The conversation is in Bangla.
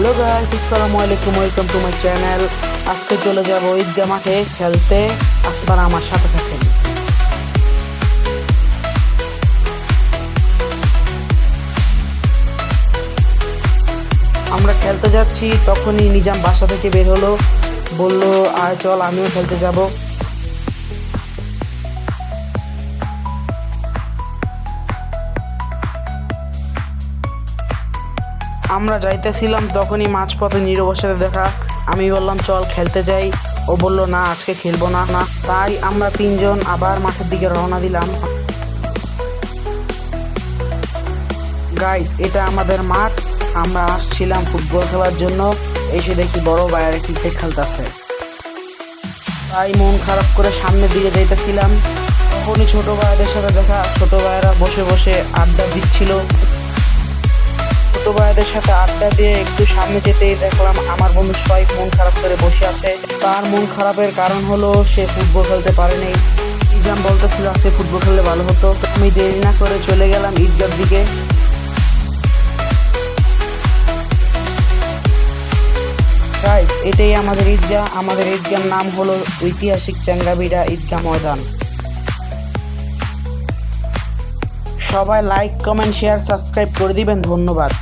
হ্যালো গাইস, আসসালামু আলাইকুম, ওয়েলকাম টু মাই চ্যানেল। আজকে চলে যাব ঈদগাহ মাঠে খেলতে, আপনারা আমার সাথে থাকেন। আমরা খেলতে যাচ্ছি, তখনই নিজাম বাসা থেকে বের হলো, বলল আয় চল আমিও খেলতে যাব। আমরা যাইতেছিলাম, তখনই মাঝপথে নীরবের সাথে দেখা। আমি বললাম চল খেলতে যাই, ও বলল না আজকে খেলবো না না তাই আমরা তিনজন আবার মাঠের দিকে রওনা দিলাম। গাইস, এটা আমাদের মাঠ। আমরা আসছিলাম ফুটবল খেলার জন্য, এসে দেখি বড় ভাইয়েরা ক্রিকেট খেলতেছে, তাই মন খারাপ করে সামনের দিকে যাইতেছিলাম। তখনই ছোট ভাইদের সাথে দেখা, ছোট ভাইয়েরা বসে বসে আড্ডা দিচ্ছিল। ছোট ভাইদের সাথে আড্ডা দিয়ে একটু সামনে যেতেই দেখলাম আমার বন্ধু সোহাইব মন খারাপ করে বসে আছে। তার মন খারাপের কারণ হলো সে ফুটবল খেলতে পারেনি। নিজাম বলতেছিল আজকে ফুটবল খেললে ভালো হতো। আমি দেরি না করে চলে গেলাম ঈদগাহর দিকে। গাইস, এটাই আমাদের ঈদগাহ। আমাদের ঈদগাহর নাম হলো ঐতিহাসিক চ্যাঙ্গাবিড়া ঈদগাহ ময়দান। সবাই লাইক, কমেন্ট, শেয়ার, সাবস্ক্রাইব করে দিবেন। ধন্যবাদ।